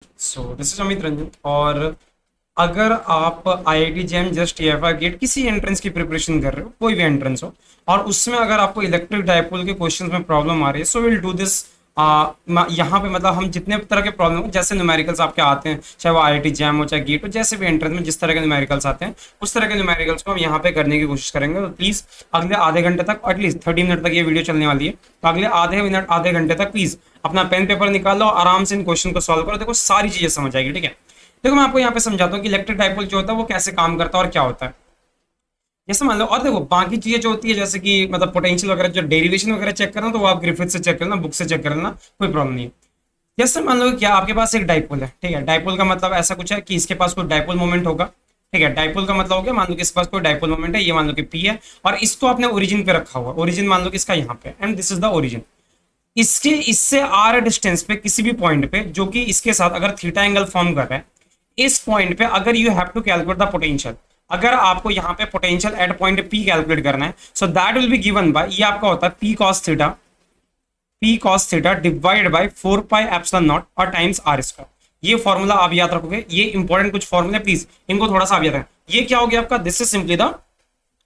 So this is Amit Ranjan. और अगर आप आईआईटी जेम जस्ट टीएफआई गेट किसी एंट्रेंस की प्रिपरेशन कर रहे हो, कोई भी एंट्रेंस हो, और उसमें अगर आपको इलेक्ट्रिक डाइपोल के क्वेश्चंस में प्रॉब्लम आ रही है, सो विल डू दिस। यहाँ पे मतलब हम जितने तरह के प्रॉब्लम जैसे न्यूमेरिकल्स आपके आते हैं, चाहे वो आईआईटी जैम हो चाहे गेट हो, जैसे भी एंट्रेंस में जिस तरह के न्यूमेरिकल्स आते हैं उस तरह के न्यूमेरिकल्स को हम यहाँ पे करने की कोशिश करेंगे। तो प्लीज अगले आधे घंटे तक, एटलीस्ट 30 मिनट तक ये वीडियो चलने वाली है, तो अगले आधे घंटे तक प्लीज अपना पेन पेपर निकाल लो, आराम से इन क्वेश्चन को सॉल्व करो। देखो सारी चीजें समझ आएगी, ठीक है। देखो मैं आपको यहाँ पे समझाता हूँ कि इलेक्ट्रिक डाइपोल जो होता है वो कैसे काम करता है और क्या होता है। जैसे मान लो, और देखो बाकी चीजें जो होती है जैसे कि मतलब पोटेंशियल वगैरह जो डेरिवेशन वगैरह चेक करना, तो वो आप ग्रिफिथ से चेक करना, बुक से चेक करना, कोई प्रॉब्लम नहीं है। जैसे मान लो क्या आपके पास एक डाइपोल है, ठीक है। डाइपोल का मतलब ऐसा कुछ है कि इसके पास कोई डाइपोल मोमेंट होगा, ठीक है। डाइपोल का मतलब हो गया, मान लो कि इसके पास कोई डाइपोल मोमेंट है, ये मान लो कि पी है, और इसको आपने ओरिजिन पे रखा हुआ, ओरिजिन मान लो कि इसका यहाँ पे, and this is the origin. इसके इससे आर डिस्टेंस पे किसी भी पॉइंट पे जो कि इसके साथ अगर थीटा एंगल फॉर्म कर रहा है, इस पॉइंट पे अगर you have to calculate the potential, अगर आपको यहाँ पे potential at point P calculate करना है, so that will be given by, ये आपका होता है P cos theta divide by 4 pi epsilon naught और टाइम्स आर स्क्वायर। ये फॉर्मूला आप याद रखोगे, ये इंपॉर्टेंट कुछ फॉर्मूले, प्लीज इनको थोड़ा सा आप याद रखें। ये क्या हो गया आपका, दिस इज सिंपली द,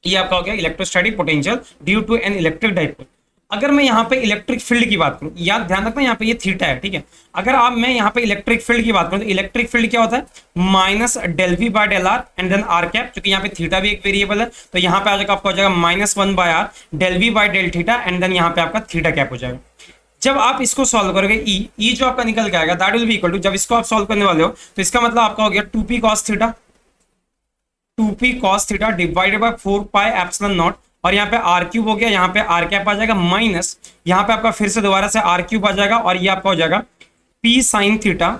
ये आपका हो गया electrostatic potential due to an electric dipole. अगर मैं यहाँ पे इलेक्ट्रिक फील्ड की बात करूं, याद ध्यान रखना यहाँ पे ये थीटा है, ठीक है। अगर आप मैं यहाँ पे इलेक्ट्रिक फील्ड की बात करूं, तो इलेक्ट्रिक फील्ड क्या होता है, minus del V by del R and then R cap, क्योंकि यहाँ पे थीटा भी एक वेरिएबल है, तो यहाँ पे आ जाएगा आपका हो जाएगा -1 by R del V by del theta and then यहाँ पे आपका थीटा कैप हो जाएगा। जब आप इसको सॉल्व करोगे, ई जो आपका निकल के आएगा that will be equal to, जब इसको आप सॉल्व करने वाले हो तो इसका मतलब आपका हो गया 2p cos theta divided by 4 pi epsilon naught, और यहाँ पे आर क्यूब हो गया, यहाँ पे आर कैप आ जाएगा, माइनस यहाँ पे आपका फिर से दोबारा से आर क्यूब आ जाएगा, और ये आपका हो जाएगा पी साइन थीटा,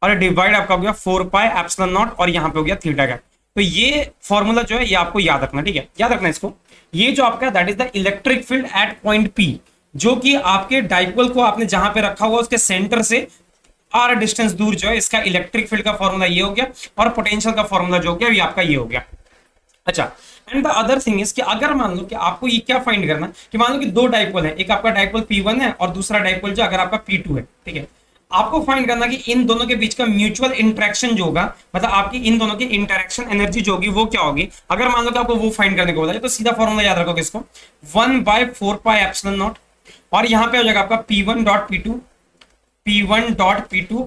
और डिवाइड आपका हो गया 4 पाई एप्सिलॉन नॉट, और यहाँ पे हो गया थीटा का। तो ये फॉर्मूला जो है ये आपको याद रखना, ठीक है, याद रखना इसको। ये जो आपका that is the electric field at point P, जो कि आपके डाइपोल को आपने जहां पे रखा हुआ उसके सेंटर से आर डिस्टेंस दूर जो है, इसका इलेक्ट्रिक फील्ड का फॉर्मूला ये हो गया, और पोटेंशियल का फॉर्मूला जो हो गया ये आपका ये हो गया। अच्छा, and the other thing is कि अगर मान लो कि आपको ये क्या फाइंड करना है कि मान लो कि दो डाइपोल है, एक आपका डाइपोल P1 है और दूसरा डाइपोल जो अगर आपका P2 है, ठीक है। आपको फाइंड करना कि इन दोनों के बीच का म्यूचुअल इंटरेक्शन जो होगा, मतलब आपकी इन दोनों की इंटरेक्शन एनर्जी जो होगी वो क्या होगी। अगर मान लो कि आपको वो फाइंड करने को बोला जाए, तो सीधा फॉर्मूला याद रखोगे इसको, 1/4 पाई एप्सिलॉन नॉट, और यहाँ पे हो जाएगा आपका P1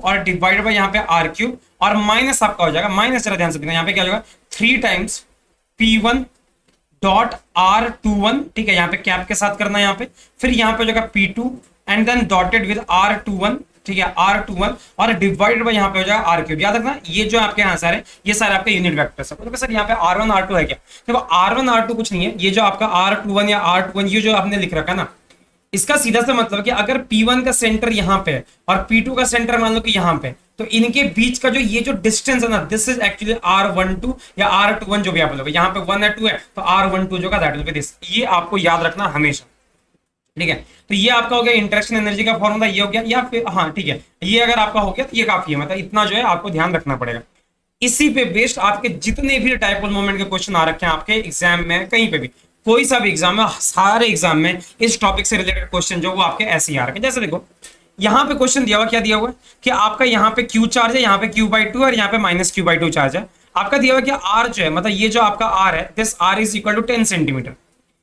और डिवाइड बाय यहाँ पे आर क्यूब, और माइनस आपका हो जाएगा, माइनस जरा ध्यान से देखना, यहाँ पे क्या हो जाएगा 3 टाइम्स P1.R21, ठीक है। यहाँ पे कैप के साथ करना है यहाँ पे, फिर यहाँ पे हो जाएगा P2 and then dotted with R21, ठीक है, R21, और डिवाइडेड बाय यहाँ पे हो जाएगा आर क्यूब। याद रखना ये जो आपके आंसर है ये सारे आपके यूनिट वेक्टर्स है। तो सर यहाँ पे R1 R2 है क्या, देखो R1 R2 कुछ नहीं है, ये जो आपका R21 या R21 ये जो आपने लिख रखा है ना, इसका सीधा सा मतलब कि अगर P1 का सेंटर यहाँ पे है और P2 का सेंटर मान लो कि यहाँ पे, तो इनके बीच का जो ये जो डिस्टेंस है ना, दिस इज एक्चुअली R12 या R21 जो भी आप लोग, यहाँ पे 1 है 2 है, तो R12 जो का दैट विल बी दिस। ये आपको याद रखना हमेशा, ठीक है। तो ये आपका हो गया इंटरेक्शन एनर्जी का फॉर्मूला, ये हो गया, या फिर हाँ ठीक है, ये अगर आपका हो गया तो ये काफी है, मतलब इतना जो है आपको ध्यान रखना पड़ेगा। इसी पे बेस्ड आपके जितने भी डाइपोल मोमेंट के क्वेश्चन आ रखे हैं आपके एग्जाम में, कहीं पे भी कोई सा भी एग्जाम में, सारे एग्जाम में इस टॉपिक से रिलेटेड क्वेश्चन जो वो आपके ऐसे ही आ रखे हैं। जैसे देखो यहाँ पे क्वेश्चन दिया हुआ, क्या दिया हुआ है कि आपका यहाँ पे क्यू चार्ज है, यहाँ पे Q/2 और यहाँ पे -Q/2 चार्ज है। आपका दिया हुआ कि आर जो है, मतलब ये जो आपका आर है, this R is equal to 10 centimetre,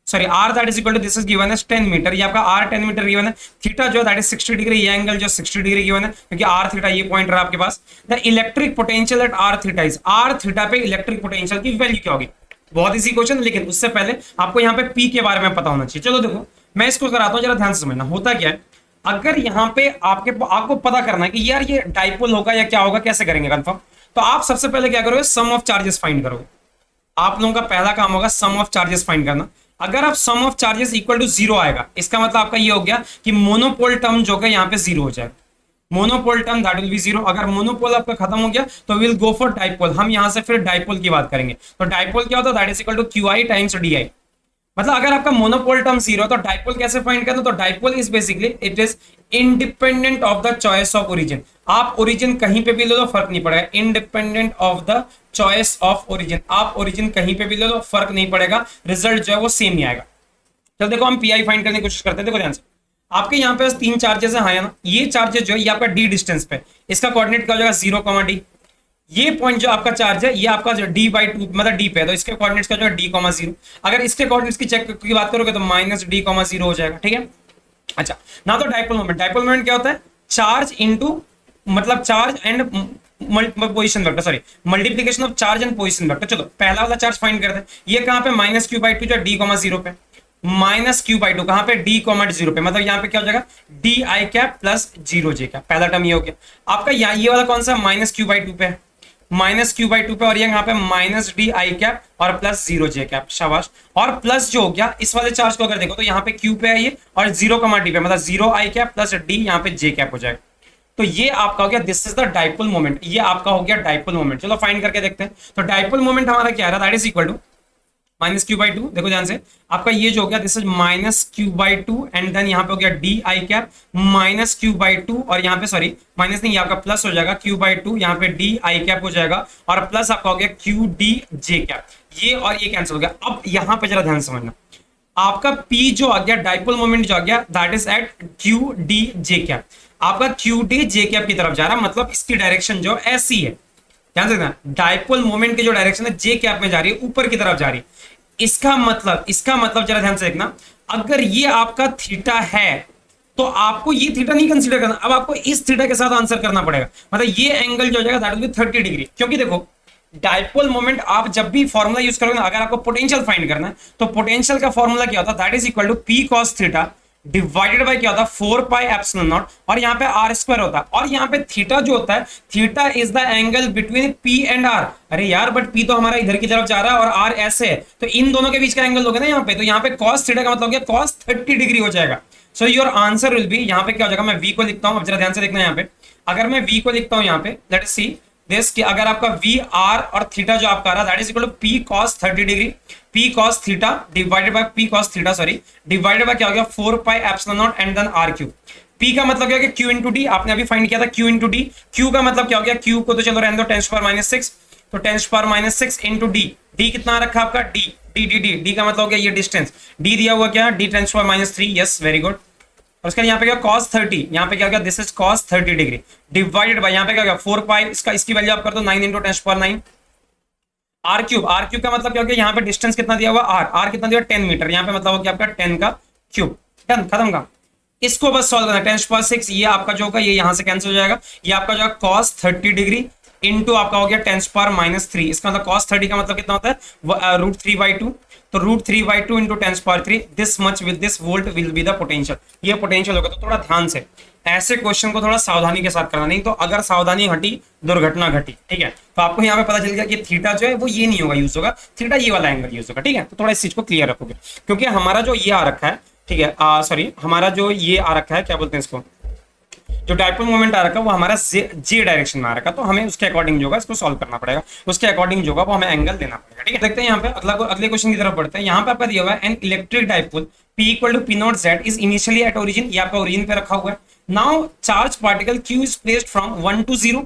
sorry R that is equal to this is given as 10 metre. ये आपका आर 10 मीटर गिवन है। थीटा जो दैट इज 60 डिग्री, ये एंगल जो 60 डिग्री गिवन है, क्योंकि आर थीटा ये पॉइंट रहा आपके पास। The electric potential at R theta is, R theta पे इलेक्ट्रिक पोटेंशियल की वैल्यू क्या होगी। बहुत इजी क्वेश्चन, लेकिन उससे पहले आपको यहाँ पे पी के बारे में पता होना चाहिए। चलो देखो मैं इसको कराता हूँ, जरा ध्यान से समझना होता क्या है। अगर यहाँ पे आपको पता करना है कि यार ये डाइपोल होगा या क्या होगा, कैसे करेंगे कंफर्म, तो आप सबसे पहले क्या करोगे, सम ऑफ चार्जेस फाइंड करोगे। आप लोगों का पहला काम होगा सम ऑफ चार्जेस फाइंड करना। अगर आप सम ऑफ चार्जेस इक्वल टू 0 आएगा, इसका मतलब आपका ये हो गया कि मोनोपोल टर्म जो है यहाँ पे 0 हो जाएगा। Monopole term that will B 0। अगर मोनोपोल आपका खत्म हो गया तो विल गो फॉर डाइपोल। हम यहां से फिर डाइपोल की बात करेंगे। तो डाइपोल क्या होता है, that is equal to QI times DI। मतलब अगर आपका मोनोपोल टर्म 0 तो डाइपोल कैसे फाइंड करना, तो dipole is basically it is independent of the choice of origin. आप ओरिजिन कहीं पे भी ले लो फर्क नहीं पड़ेगा, independent of the choice of origin. आप ओरिजिन कहीं पे भी ले लो फर्क नहीं पड़ेगा, रिजल्ट जो है वो सेम ही आएगा। चलो देखो हम PI फाइंड करने की कोशिश करते हैं। देखो ध्यान से, आपके यहाँ पे बस 3 चार्जेस है, हाँ या ना। ये चार्जेस जो है ये आपका डी डिस्टेंस पे, इसका कोऑर्डिनेट क्या हो जाएगा 0, डी। ये पॉइंट जो आपका चार्ज है ये आपका जो d/2 मतलब डी पे है, तो इसके कोऑर्डिनेट्स का जो है d, 0। अगर इसके कोऑर्डिनेट्स की चेक की बात करोगे तो -d, 0 हो जाएगा, ठीक है। अच्छा ना, तो डाइपोल मोमेंट, डाइपोल मोमेंट क्या होता है, चार्ज इनटू मतलब charge and position vector, sorry multiplication of charge and position vector. चलो पहला वाला चार्ज फाइंड करते हैं, ये कहां पे -q/2 जो d, 0 पे, -q/2 कहां पे d, 0 पे, मतलब यहां पे क्या हो जाएगा di प्लस 0j। पहला टर्म ये हो गया आपका। ये वाला कौन सा -q/2 पे, -q/2 पे, और ये यहाँ पे -di और प्लस 0j, शाबाश। और प्लस जो हो गया इस वाले चार्ज को अगर देखो तो यहाँ पे q पे है ये, और 0, d पे, मतलब 0i प्लस d यहाँ पे j हो जाएगा। तो ये आपका हो गया, this is the dipole moment, ये आपका हो गया डाइपोल मोमेंट। चलो फाइंड करके देखते हैं। तो डाइपोल मोमेंट हमारा क्या है, that is equal to -q/2, देखो ध्यान से, आपका ये जो हो गया this is -q/2 and then यहाँ पे हो गया di -q/2, और यहाँ पे सॉरी माइनस नहीं, आपका प्लस हो जाएगा q/2, यहाँ पे di हो जाएगा, और प्लस आपका हो गया qdj, ये और ये कैंसिल हो गया। अब यहाँ पे जरा ध्यान समझना, आपका P जो आ गया, डाइपोल मोमेंट जो आ गया, दैट इज एट qdj, आपका qdj की तरफ जा रहा है, मतलब इसकी डायरेक्शन जो ऐसी है, ध्यान रखना, डाइपोल मोमेंट की जो डायरेक्शन है जे कैप में जा रही है, ऊपर की तरफ जा रही है। इसका मतलब जरा ध्यान से देखना, अगर ये आपका थीटा है तो आपको ये थीटा नहीं कंसीडर करना, अब आपको इस थीटा के साथ आंसर करना पड़ेगा, मतलब ये एंगल जो हो जाएगा दैट विल बी 30 डिग्री। क्योंकि देखो डाइपोल मोमेंट आप जब भी फॉर्मूला यूज करोगे ना, अगर आपको पोटेंशियल फाइंड करना है तो पोटेंशियल का फॉर्मूला क्या होता है, that is equal to p cos theta divided by क्या होता है 4 पाई एप्सिलॉन नॉट, और यहाँ पे r स्क्वायर होता है, और यहाँ पे थीटा जो होता है, theta is the angle between p and r। अरे यार बट p तो हमारा इधर की तरफ जा रहा है और r ऐसे है, तो इन दोनों के बीच का एंगल होगा ना यहाँ पे, तो यहाँ पे cos थीटा का मतलब हो गया cos 30 डिग्री हो जाएगा। So your answer will be, यहाँ पे क्या हो जाएगा, मैं v को लिखता हूँ, अब जरा ध्यान से देखना यहाँ पे, अगर मैं v को लिखता हूँ यहाँ पे, लेट अस सी दिस, कि अगर आपका वी आर और थीटा जो आपका आ रहा है that is equal to p cos 30 degree, p cos theta divided by p cos theta sorry divided by क्या हो गया 4 pi epsilon naught and then r cube. p का मतलब क्या हो गया q इंटू डी, आपने अभी फाइंड किया था q इंटू डी। q का मतलब क्या हो गया, q को तो चलो रहने दो 10⁻⁶, तो 10⁻⁶ इंटू डी, डी कितना रखा आपका d, d का मतलब हो गया ये डिस्टेंस, d दिया हुआ क्या d 10⁻3, यस वेरी गुड। और उसके यहाँ पे क्या cos 30, यहाँ पे क्या हो गया this is cos 30 degree divided by यहाँ पे क्या हो गया 4 पाई, इसकी वैल्यू आप कर दो 9 इंटू 10⁻9 r क्यूब। का मतलब क्या हो गया, यहाँ पे डिस्टेंस कितना दिया हुआ r कितना दिया 10 मीटर, यहाँ पे मतलब हो गया आपका 10 का क्यूब। डन, खत्म का। इसको बस सॉल्व करना, 10⁻6 ये आपका जो होगा ये यहाँ से कैंसिल हो जाएगा, ये आपका जो है cos 30 डिग्री इंटू आपका हो गया 10⁻3, इसका मतलब cos 30 का मतलब कितना होता है √3/2, तो √3/2 into 10⁻3, this much with this volt will be the potential, ये पोटेंशियल होगा। तो थोड़ा ध्यान से ऐसे क्वेश्चन को थोड़ा सावधानी के साथ करना, नहीं तो अगर सावधानी हटी दुर्घटना घटी, ठीक है। तो आपको यहाँ पे पता चल गया कि थीटा जो है वो ये नहीं होगा यूज होगा, थीटा ये वाला एंगल यूज होगा, ठीक है। तो थोड़ा इस चीज को क्लियर रखोगे, क्योंकि हमारा जो ये आ रखा है, ठीक है, सॉरी हमारा जो ये आ रखा है, क्या बोलते हैं इसको, जो डाइपोल मोमेंट आ रखा है वो हमारा जे डायरेक्शन में आ रखा है, तो हमें उसके अकॉर्डिंग जो होगा इसको सॉल्व करना पड़ेगा, उसके अकॉर्डिंग जो होगा वो हमें एंगल देना पड़ेगा, ठीक है। देखते हैं यहाँ पे अगले क्वेश्चन की तरफ बढ़ते हैं। यहाँ पे आपका दिया हुआ है an electric dipole P equal to P0 Z is initially at origin, ये आपका ओरिजिन पे रखा हुआ है। Now charge particle Q is placed from 1 to 0,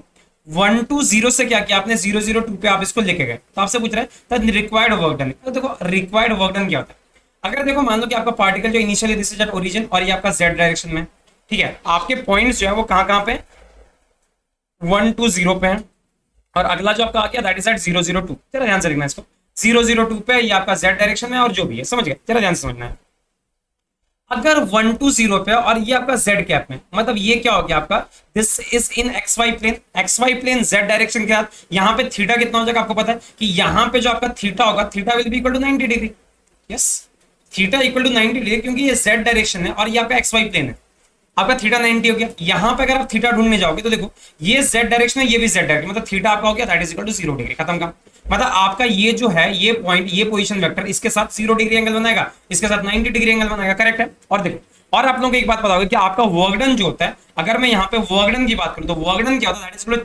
1 to 0 से क्या किया आपने 0 0 2 पे आप इसको लेके गए, तो आपसे पूछ रहा है रिक्वायर्ड वर्क डन। तो देखो रिक्वायर्ड वर्क डन क्या होता है, अगर देखो मान लो कि आपका पार्टिकल जो initially this is at origin और ये आपका Z डायरेक्शन में, ठीक है, आपके पॉइंट्स जो है वो कहां पे 1 to 0 पे है, और अगला जो आपका आ गया दैट इज एट 0 0 2, जरा ध्यान से देखना इसको, 0 0 2 पे ये आपका Z डायरेक्शन में और जो भी है, समझ गए, जरा ध्यान से समझना है। अगर 1 to 0 पे और ये आपका Z कैप में, मतलब ये क्या हो गया आपका this is in XY plane Z direction के साथ, यहाँ पे थीटा कितना हो जाएगा आपको पता है कि यहाँ पे जो आपका थीटा होगा, theta will be equal to 90 degree, yes theta equal to 90 degree, क्योंकि ये Z डायरेक्शन है और ये आपका XY प्लेन है, आपका थीटा 90 हो गया। यहाँ पे अगर आप थीटा ढूंढने जाओगे तो देखो ये Z डायरेक्शन है, ये भी Z डायरेक्शन, मतलब थीटा आपका हो गया that is equal to 0 degree, खत्म का। मतलब आपका ये जो है ये पॉइंट, ये पोजीशन वेक्टर इसके साथ 0 डिग्री एंगल बनाएगा, इसके साथ 90 डिग्री एंगल बनाएगा, करेक्ट है। और देखो और आप लोगों को एक बात पता होगी कि आपका वर्क डन जो होता है, अगर मैं यहाँ पे वर्क डन की बात करूँ तो वर्क डन क्या होता है, that is equal to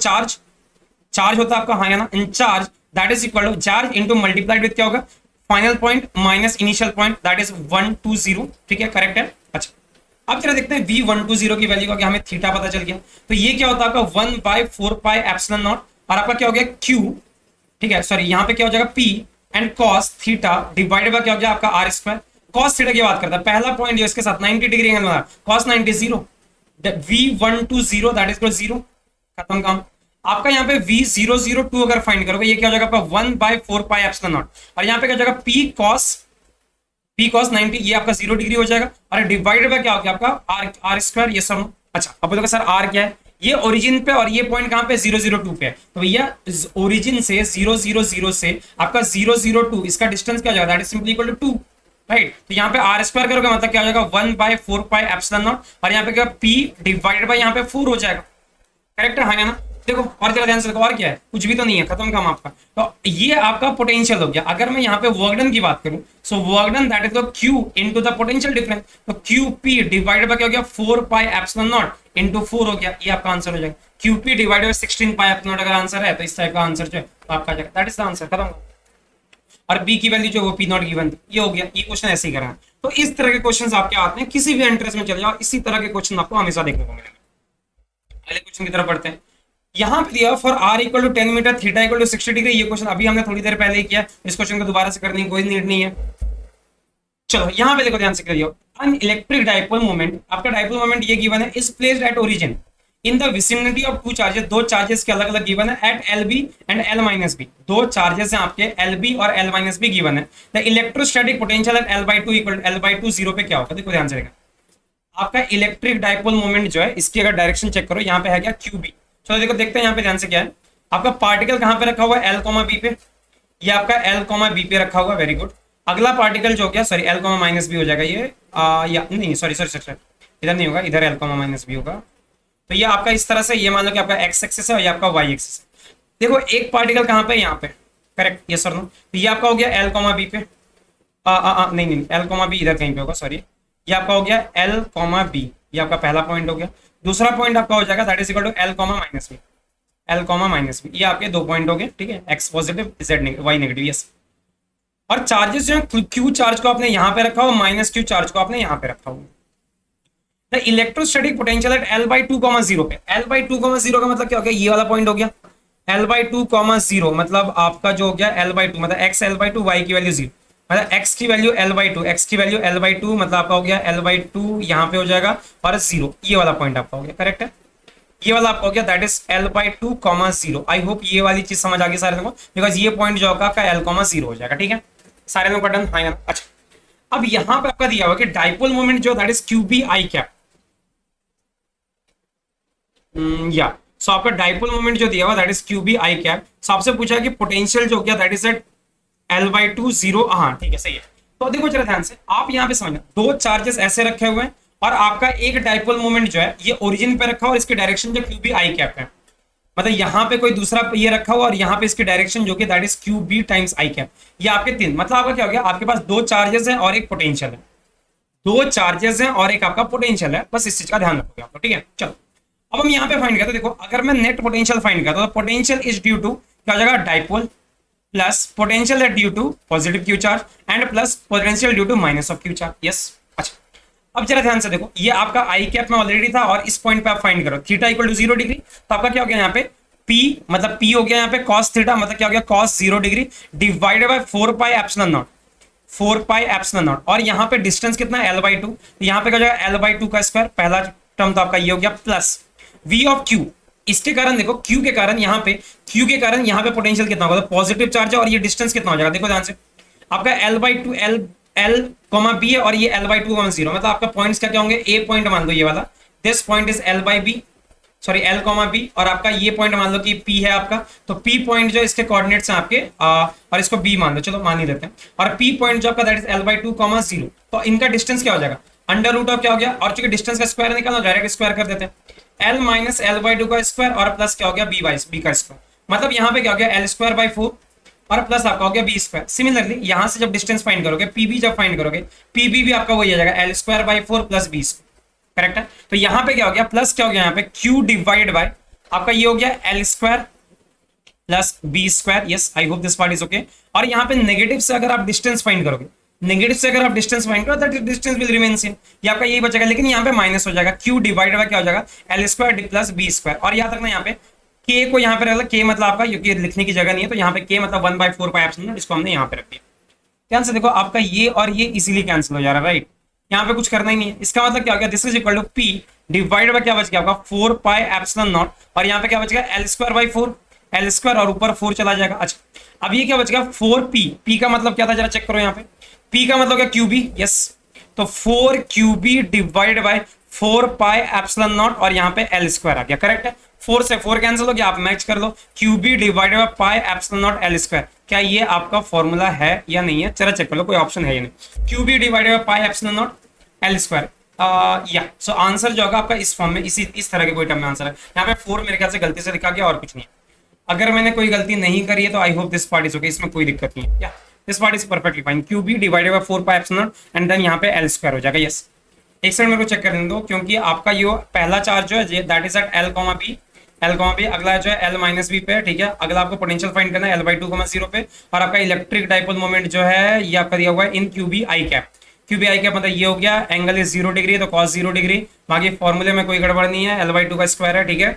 charge होता है आपका, हाँ या ना, in charge that is equal to charge into multiplied with क्या होगा final point minus initial point, that is 1 to 0, ठीक है, करेक्ट है। अच्छा अब जरा देखते हैं v1 to 0 की वैल्यू का, हमें थीटा पता चल गया, तो ये क्या होता है आपका 1/4 पाई एप्सिलॉन नॉट, और आपका क्या हो गया q, ठीक है, सॉरी यहाँ पे क्या हो जाएगा p and cos theta divided by क्या हो गया आपका r स्क्वायर, कॉस थीटा की बात करता है, पहला पॉइंट जो इसके साथ 90 डिग्री एंगल बना, कॉस 90 0, V120 दैट इज 0, खत्म काम। आपका यहाँ पे V002 अगर फाइंड करोगे ये क्या हो जाएगा आपका 1/4 पाई एप्सिलॉन नॉट, और यहाँ पे क्या हो जाएगा P cos 90, ये आपका 0 डिग्री हो जाएगा, और डिवाइडेड बाय क्या हो गया आपका R स्क्वायर, ये सब। अच्छा अब बोलोगे सर R क्या है, ये ओरिजिन पे और ये पॉइंट कहां पे 002 पे है, तो भैया ओरिजिन से 000 से आपका 002 इसका डिस्टेंस क्या हो जाएगा, that is simply equal to 2, right. तो यहाँ पे R स्क्वायर करोगे मतलब क्या हो जाएगा 1/4 पाई एप्सिलॉन नॉट, और यहाँ पे क्या P डिवाइडेड बाय यहाँ पे 4 हो जाएगा, करेक्ट है ना। देखो और जरा ध्यान से देखो, और क्या है, कुछ भी तो नहीं है, खत्म काम आपका। तो ये आपका पोटेंशियल हो गया। अगर मैं यहाँ पे वर्क डन की बात करूं, so work done that is the Q into the potential difference, तो QP डिवाइडेड बाय क्या हो गया 4 पाई एप्सिलॉन नॉट इनटू 4 हो गया, ये आपका आंसर हो जाएगा। QP divided by 16 pi epsilon not अगर आंसर है तो इस टाइप का आंसर जो है आपका जाएगा, दैट इज द आंसर, खत्म। और B की वैल्यू जो वो P नॉट गिवन थी, ये हो गया। ये क्वेश्चन ऐसे ही करना है। तो इस तरह के क्वेश्चन आपके आते हैं, किसी भी एंट्रेंस में चले जाओ इसी तरह के क्वेश्चन आपको हमेशा देखने को मिलेंगे। पहले क्वेश्चन की तरफ पढ़ते हैं। यहाँ पे दिया for R equal to 10 metre, theta equal to 60 degree. ये क्वेश्चन अभी हमने थोड़ी देर पहले ही किया, इस क्वेश्चन को दोबारा से करने की कोई नीड नहीं है। चलो यहाँ पे देखो ध्यान से करिए, अन इलेक्ट्रिक डाइपोल मोमेंट, आपका डाइपोल मोमेंट ये गिवन है, is placed at origin in the vicinity of two charges, दो चार्जेस के अलग अलग गिवन है, एट LB एंड L-B, दो चार्जेस हैं आपके LB और L-B गिवन है। The electrostatic potential at L/2 equal L/2 0 पे क्या होगा, देखो ध्यान से देखा, आपका इलेक्ट्रिक डाइपोल मोमेंट जो है इसकी अगर डायरेक्शन चेक करो, यहाँ पे है क्या QB। चलो देखो देखते हैं यहाँ पे ध्यान से क्या है, आपका पार्टिकल कहां पे रखा हुआ है L, B पे, ये आपका L, B पे रखा हुआ है, वेरी गुड। अगला पार्टिकल जो क्या, सॉरी L, B हो जाएगा ये, या नहीं सॉरी इधर नहीं होगा, इधर L, B होगा। तो ये आपका इस तरह से, ये मान लो कि आपका X एक्सिस है और ये आपका Y एक्सिस है। देखो एक पार्टिकल कहां पे, यहाँ पे, करेक्ट, ये सर नो, तो ये आपका हो गया L, B पे, नहीं L, B इधर कहीं पे होगा, सॉरी, ये आपका हो गया L, B, ये आपका पहला पॉइंट हो गया। दूसरा पॉइंट आपका हो जाएगा that is equal to L, B, ये आपके दो पॉइंट हो गए, ठीक है, X positive Z negative Y negative, yes. और चार्जेस जो है Q चार्ज को आपने यहाँ पे रखा हो, -Q चार्ज को आपने यहाँ पे रखा हो। The electrostatic potential at L/2, 0 पे, L/2, 0 का मतलब क्या हो गया, ये वाला पॉइंट हो गया L/2, 0 मतलब आपका जो हो गया L/2 मतलब X L/2, Y की वैल्यू 0, मतलब x की वैल्यू L/2, x की वैल्यू L/2 मतलब आपका हो गया L/2 यहाँ पे हो जाएगा और 0, ये वाला पॉइंट आपका हो गया, करेक्ट है, ये वाला आपका हो गया that is L/2, 0। I hope ये वाली चीज समझ आ गई सारे लोगों को, बिकॉज ये पॉइंट जो होगा आपका L, 0 हो जाएगा, ठीक है, सारे लोगों का डन, हाँ। अच्छा अब यहाँ पे आपका दिया हुआ कि डाइपोल मोमेंट जो that is QB I cap, या सो आपका डाइपोल मोमेंट जो दिया हुआ that is QB I cap. So आपसे पूछा कि पोटेंशियल जो गया दैट इज एट L/2 0, हाँ ठीक है, सही है। तो देखो जरा ध्यान से, आप यहाँ पे समझना, दो चार्जेस ऐसे रखे हुए हैं और आपका एक डाइपोल मोमेंट जो है ये ओरिजिन पे रखा हुआ और इसकी डायरेक्शन जो QB I कैप है, मतलब यहाँ पे कोई दूसरा ये रखा हुआ और यहाँ पे इसकी डायरेक्शन जो कि that is QB times I cap, ये आपके तीन, मतलब आपका क्या हो गया, आपके पास दो चार्जेस हैं और एक पोटेंशियल है, दो चार्जेस हैं और एक आपका पोटेंशियल है, बस इस चीज का ध्यान रखोगे आप, ठीक है। चलो अब हम यहाँ पे फाइंड करते हैं, देखो अगर मैं नेट पोटेंशियल फाइंड करता हूँ तो पोटेंशियल इज ड्यू टू क्या हो जाएगा, डाइपोल प्लस पोटेंशियल है due to positive Q charge and plus potential due to minus of Q charge, yes. अच्छा अब जरा ध्यान से देखो, ये आपका I कैप में ऑलरेडी था और इस पॉइंट पे आप फाइंड करो थीटा इक्वल टू 0 डिग्री, तो आपका क्या हो गया यहाँ पे P, मतलब P हो गया यहाँ पे cos थीटा, मतलब क्या हो गया cos 0 degree divided by 4 pi epsilon not, 4 pi epsilon naught, और यहाँ पे डिस्टेंस कितना है L/2, तो यहाँ पे क्या हो जाएगा L/2 का स्क्वायर, पहला टर्म तो आपका ये हो गया, प्लस V ऑफ Q, इसके कारण देखो Q के कारण यहाँ पे, Q के कारण यहाँ पे पोटेंशियल कितना होगा, तो पॉजिटिव चार्ज है और ये डिस्टेंस कितना हो जाएगा, देखो ध्यान से, आपका L/2 L, B है और ये L/2, 0, मतलब आपका पॉइंट्स क्या क्या होंगे, A पॉइंट मान लो ये वाला, this point is L/B, sorry L, B, और आपका ये पॉइंट मान लो कि P है आपका, तो P पॉइंट जो इसके कोऑर्डिनेट्स हैं आपके, और इसको B मान लो, चलो मान ही लेते हैं, और P पॉइंट जो आपका दैट इज L/2, 0, तो इनका डिस्टेंस क्या हो जाएगा, अंडर रूट ऑफ क्या हो गया, और चूंकि डिस्टेंस का स्क्वायर निकालना, डायरेक्ट स्क्वायर कर देते हैं, L माइनस L/2 का स्क्वायर और प्लस क्या हो गया B का स्क्वायर, मतलब यहाँ पे क्या हो गया L²/4 और प्लस आपका हो गया B²। सिमिलरली यहाँ से जब डिस्टेंस फाइंड करोगे, PB जब फाइंड करोगे, PB भी आपका वही आ जाएगा L²/4 प्लस B², करेक्ट है। तो यहाँ पे क्या हो गया, प्लस क्या हो गया यहाँ पे Q डिवाइड बाय आपका ये हो गया L² plus B², yes, I hope this part is okay. और यहाँ पे नेगेटिव से अगर आप डिस्टेंस फाइंड करोगे, नेगेटिव से अगर आप डिस्टेंस फाइंड करो that distance will remain same, ये आपका यही बचेगा, लेकिन यहाँ पे माइनस हो जाएगा, Q डिवाइड बाय क्या हो जाएगा L² प्लस B²। और याद रखना यहाँ पे K को यहाँ पे रख, K मतलब आपका, क्योंकि लिखने की जगह नहीं है, तो यहाँ पे K मतलब 1/4 पाई एप्सिलॉन, इसको हमने यहाँ पे रख दिया, ध्यान से देखो, आपका ये और ये इजीली कैंसिल हो जा रहा है, राइट। यहाँ पे कुछ करना ही नहीं है। इसका मतलब क्या हो गया, this is equal to P divide by क्या बच गया आपका 4 पाई एप्सिलॉन नॉट, और यहाँ पे क्या बच गया L square by 4, L square और ऊपर 4 चला जाएगा। अच्छा अब ये क्या बच गया 4p, p का मतलब क्या था जरा चेक करो यहाँ पे, p का मतलब क्या क्यूबी, यस, तो 4 QB divide by 4 pi epsilon naught और यहाँ पे एल स्क्वायर आ गया, करेक्ट है। 4 से 4 कैंसिल हो गया, आप मैच कर लो, QB divide by pi epsilon not L square. क्या ये आपका फॉर्मूला है या नहीं है, चलो चेक कर लो, कोई ऑप्शन है या नहीं। QB divide by pi epsilon not L square, या सो आंसर जो होगा आपका इस फॉर्म में, इस तरह के कोई टर्म में आंसर है। यहाँ पे 4 मेरे ख्याल से गलती से लिखा गया और कुछ नहीं है। अगर मैंने कोई गलती नहीं करी है तो I hope this part is okay, इसमें कोई दिक्कत नहीं है, या this part is perfectly fine. QB divided by 4 pi epsilon naught and then यहाँ पे एल स्क्वायर हो जाएगा, यस। एक सेकंड मेरे को चेक करने दो, क्योंकि आपका ये पहला चार्ज जो है that is at L comma B, L comma B, अगला जो है एल माइनस बी पे, ठीक है। अगला आपको पोटेंशियल फाइंड करना है एल बाई 2,0 पे, और आपका इलेक्ट्रिक डाइपोल मोमेंट जो है ये आपका दिया हुआ है इन क्यूबी आई कैप। क्यूबी आई कैप मतलब ये हो गया, एंगल इज 0 डिग्री तो कॉस 0 डिग्री, बाकी फॉर्मूले में कोई गड़बड़ नहीं है, एल बाई 2 का स्क्वायर है, ठीक है।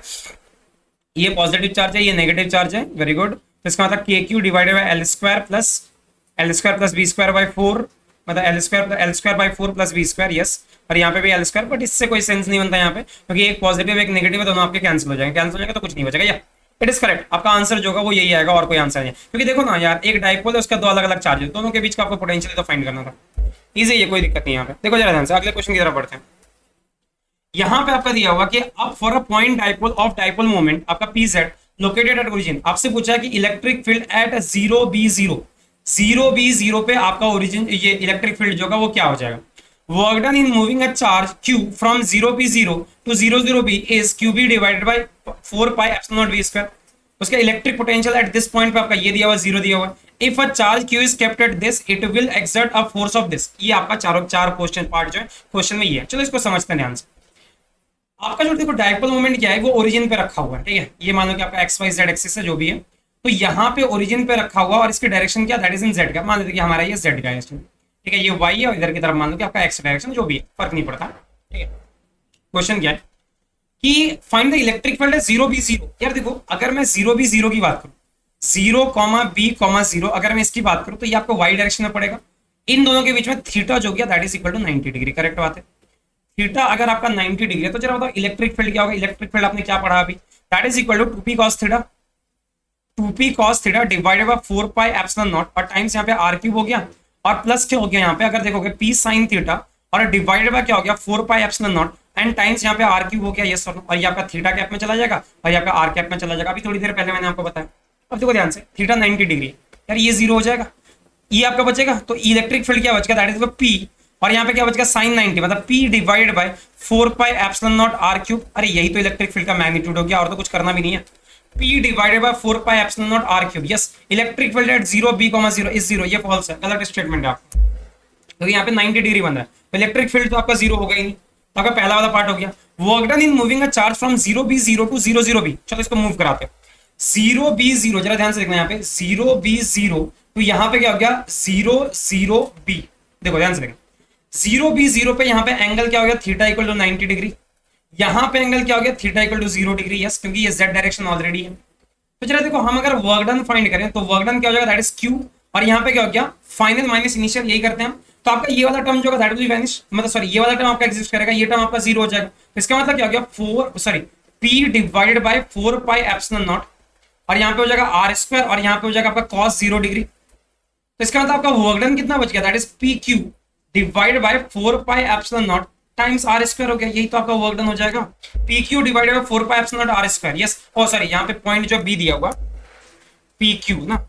ये पॉजिटिव चार्ज है, ये नेगेटिव चार्ज है, वेरी गुड। तो इसका मतलब K Q divided by L square plus B square by 4, मतलब L square by 4 plus B square, yes. और यहाँ पे भी एल स्क्वायर, बट इससे कोई सेंस नहीं बनता यहाँ पे, क्योंकि एक पॉजिटिव एक नेगेटिव है, दोनों आपके कैंसिल हो जाएंगे तो कुछ नहीं बचेगा। या इट इज करेक्ट, आपका आंसर जो होगा वो यही आएगा और कोई आंसर नहीं है। क्योंकि देखो ना यार, एक डाइपोल है उसका 2 अलग अलग चार्ज है, दोनों के बीच का आपको पोटेंशियल तो फाइंड करना था, इजी है, कोई दिक्कत नहीं यहाँ पे। देखो जरा ध्यान से अगले क्वेश्चन की तरफ बढ़ते हैं। यहाँ पे आपका दिया हुआ कि अब for a point dipole of dipole moment आपका P Z located at origin, आपसे पूछा है कि इलेक्ट्रिक फील्ड एट 0b0 पे आपका ओरिजिन ये इलेक्ट्रिक फील्ड जो होगा वो क्या हो जाएगा। Work done in moving a charge q from 0p0 to 0b is qb divided by 4 pi epsilon not v square. उसका electric potential at this point पे आपका ये दिया हुआ 0 दिया हुआ है। If a charge q is kept at this it will exert a force of this. ये आपका चार क्वेश्चन पार्ट जो है क्वेश्चन में ये है। चलो इसको समझते हैं ध्यान से। आपका जो देखो डाइपोल मोमेंट क्या है वो ओरिजिन पे रखा हुआ है, ठीक है। ये मान लो कि आपका एक्स वाई जेड एक्सिस है जो भी है, तो यहाँ पे ओरिजिन पे रखा हुआ और इसकी डायरेक्शन क्या दैट इज इन जेड का, मान लेते कि हमारा ये जेड डायरेक्शन, ठीक है। ये वाई है और इधर की तरफ मान लो कि आपका एक्स डायरेक्शन, जो भी है फर्क नहीं पड़ता, ठीक है। क्वेश्चन क्या है कि फाइंड द इलेक्ट्रिक फील्ड है 0b0। यार देखो अगर मैं 0b0 की बात करूं, 0,b,0 अगर मैं इसकी बात करूं तो ये आपको वाई डायरेक्शन में पड़ेगा। इन दोनों के बीच में थीटा जो गया that is equal to 90 degree, correct बात है। थीटा अगर आपका 90 डिग्री है तो जरा बताओ इलेक्ट्रिक फील्ड क्या होगा। इलेक्ट्रिक फील्ड आपने क्या पढ़ा अभी, that is equal to 2p cos theta divided by 4 pi epsilon naught और टाइम्स यहाँ पे r क्यूब हो गया और प्लस क्या हो गया यहाँ पे अगर देखोगे p sin थीटा और डिवाइडेड बाय क्या हो गया 4 pi epsilon naught and times यहाँ पे r क्यूब हो गया, यस और ये आपका थीटा कैप में चला जाएगा और ये आपका r कैप में चला जाएगा। अभी थोड़ी देर पहले मैंने आपको बताया। अब देखो ध्यान से थीटा 90 डिग्री यार, ये 0 हो जाएगा, ये आपका बचेगा, तो इलेक्ट्रिक फील्ड क्या बचेगा दैट इज p और यहाँ पे क्या बचेगा sin 90 मतलब p divided by 4 pi epsilon naught r cube. अरे यही तो इलेक्ट्रिक फील्ड का मैग्नीट्यूड हो गया और तो कुछ करना भी नहीं है। p divided by 4 pi epsilon naught r cube, yes. Electric field at 0b,0 is 0, ये फॉल्स है, गलत स्टेटमेंट है आपका, क्योंकि यहाँ पे 90 डिग्री बन रहा है तो इलेक्ट्रिक फील्ड तो आपका 0 होगा ही नहीं, तो आपका पहला वाला पार्ट हो गया। Work done in moving a charge from 0b0 to 0b, चलो इसको मूव कराते हैं। 0b0 जरा ध्यान से देखना यहाँ पे 0b0 तो यहाँ पे क्या हो गया 0b, देखो ध्यान से देखना 0b0 पे यहाँ पे एंगल क्या हो गया थीटा इक्वल टू 90 डिग्री, यहाँ पे एंगल क्या हो गया theta equal to 0 degree, yes, क्योंकि ये z डायरेक्शन ऑलरेडी है। तो जरा देखो हम अगर वर्क डन फाइंड करें तो वर्क डन क्या हो जाएगा दैट इज q और यहाँ पे क्या हो गया फाइनल माइनस इनिशियल, यही करते हैं हम। तो आपका ये वाला टर्म जो होगा दैट विल वैनिश, मतलब सॉरी ये वाला टर्म आपका एग्जिस्ट करेगा, ये टर्म आपका 0 हो जाएगा। इसका मतलब क्या हो गया p divided by 4 pi epsilon naught और यहाँ पे हो जाएगा r स्क्वायर और यहाँ पे हो जाएगा आपका cos 0 डिग्री। तो इसका मतलब आपका वर्क डन कितना बच गया that is pq divided by 4 pi epsilon not times r square हो गया, यही तो आपका वर्क डन हो जाएगा pq divided by 4 pi epsilon naught r square, yes. Oh sorry यहाँ पे पॉइंट जो b दिया हुआ pq ना,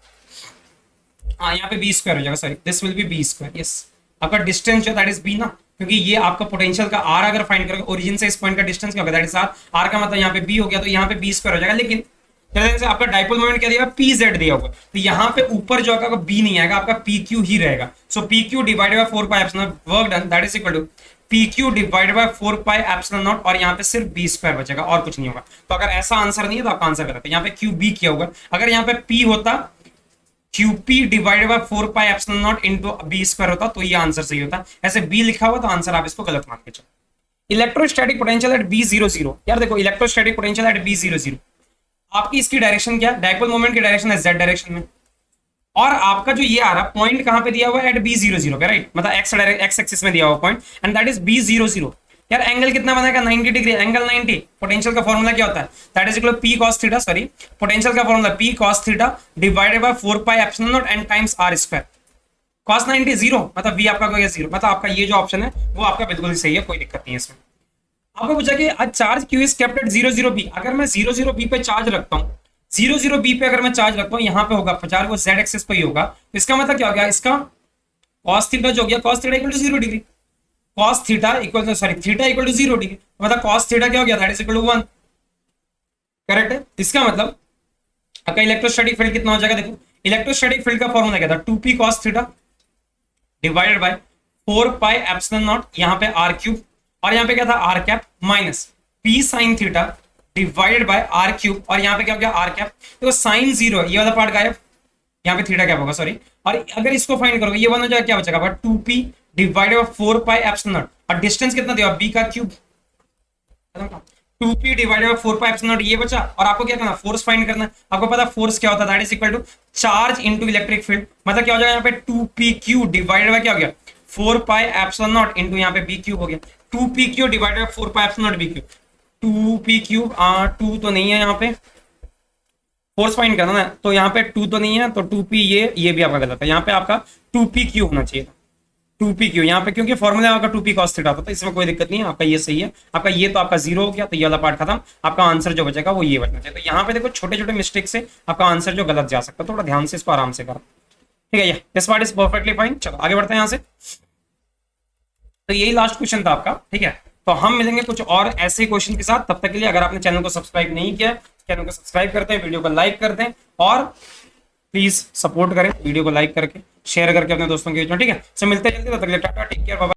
हाँ यहाँ पे b स्क्वायर हो जाएगा, sorry this will be b square, yes. आपका डिस्टेंस जो दैट इज b ना, क्योंकि ये आपका पोटेंशियल का r अगर फाइंड करोगे ओरिजिन से इस पॉइंट का डिस्टेंस क्या होगा दैट इज r का मतलब यहाँ पे b हो गया, तो यहाँ पे b स्क्वायर हो जाएगा। लेकिन से आपका डाइपोल मोमेंट क्या दिया pz दिया हुआ, तो यहाँ पे ऊपर जो आपका b नहीं आएगा, आपका pq ही रहेगा। So pq divided by 4 pi epsilon work done that is equal to pq divided by 4 pi epsilon naught और यहाँ पे सिर्फ b स्क्वायर बचेगा और कुछ नहीं होगा। तो अगर ऐसा आंसर नहीं है तो आपका आंसर गलत है, यहाँ पे qb किया होगा। अगर यहाँ पे p होता qp divided by 4 pi epsilon not into b square होता तो ये आंसर सही होता। ऐसे b लिखा हुआ तो आंसर आप इसको गलत मान के चलो। इलेक्ट्रोस्टैटिक पोटेंशियल एट b00, यार देखो इलेक्ट्रोस्टैटिक पोटेंशियल एट b00 आपकी इसकी डायरेक्शन क्या, डाइपोल मोमेंट की डायरेक्शन है z डायरेक्शन में, और आपका जो ये आ रहा पॉइंट कहां पे दिया हुआ है, एट B00 पे, राइट, मतलब एक्स एक्सिस में दिया हुआ point, and that is B00। यार एंगल कितना बनेगा, 90 डिग्री, एंगल 90। पोटेंशियल का फॉर्मूला क्या होता है, that is equal P cos theta, sorry, potential का formula P cos theta divided by 4 pi epsilon not n times r square. cos 90 0, मतलब v आपका क्या 0, मतलब आपका ये जो ऑप्शन है वो आपका बिल्कुल ही सही है, कोई दिक्कत नहीं है इसमें। आपको पूछा कि आज charge Q is kept eight 00B, अगर मैं 00B पे चार्ज रखता हूँ, 00B पे अगर मैं चार्ज रखता हूँ, यहाँ पे होगा चार्ज वो z एक्सिस पे ही होगा, तो इसका मतलब क्या हो गया, इसका cos थीटा जो हो गया, cos theta equal to 0 degree, cos theta equal to, sorry, theta equal to 0 degree, मतलब cos थीटा क्या हो गया, that is equal to 1। Correct है। इसका मतलब आपका इलेक्ट्रोस्टैटिक फील्ड कितना हो जाएगा, देखो इलेक्ट्रोस्टैटिक फील्ड का फॉर्मूला क्या था, 2p cos theta divided by 4 pi epsilon not, यहाँ पे r क्यूब, और यहाँ पे क्या था r cap, minus p sin theta divided bye r cube, और यहाँ पे क्या हो गया r कैप। देखो साइन 0 ये वाला पार्ट गायब, यहाँ पे थीटा कैप होगा, सॉरी, और अगर इसको फाइंड करोगे ये वन हो जाएगा, क्या बचेगा, 2p divided by 4 pi epsilon naught, और डिस्टेंस कितना दिया, b का cube, 2p divided by 4 pi epsilon not, ये बचा। और आपको क्या करना, फोर्स फाइंड करना है। आपको पता फोर्स क्या होता है, that is equal to charge into electric field, मतलब क्या हो जाएगा यहाँ पे 2pq डिवाइडेड बाय क्या हो गया, 4 पाई एप्सिलॉन नॉट इनटू यहाँ पे b क्यूब हो गया, 2pq divided by 4 pi epsilon not b cube, 2p cube 2 तो नहीं है, यहाँ पे फोर्स फाइंड करना ना, तो यहाँ पे 2 तो नहीं है, तो 2p ये भी आपका गलत है, यहाँ पे आपका 2pq होना चाहिए, 2pq यहाँ पे, क्योंकि फॉर्मूला आपका 2p cos थीटा था, तो इसमें कोई दिक्कत नहीं है, आपका ये सही है। आपका ये तो आपका 0 हो गया, तो ये वाला पार्ट खत्म, आपका आंसर जो बचेगा वो ये बचना चाहिए। तो यहाँ पे देखो छोटे छोटे मिस्टेक से आपका आंसर जो गलत जा सकता है, थोड़ा ध्यान से इसको आराम से करो, ठीक है। ये this part is perfectly fine. चलो आगे बढ़ते हैं यहाँ से। तो यही लास्ट क्वेश्चन था आपका, ठीक है। तो हम मिलेंगे कुछ और ऐसे क्वेश्चन के साथ, तब तक के लिए अगर आपने चैनल को सब्सक्राइब नहीं किया, चैनल को सब्सक्राइब करते हैं, वीडियो को लाइक करते हैं, और प्लीज सपोर्ट करें वीडियो को लाइक करके, शेयर करके अपने दोस्तों के बीच में, ठीक है। सो मिलते हैं जल्दी, तब तक के लिए टाटा, टेक केयर, बाय बाय।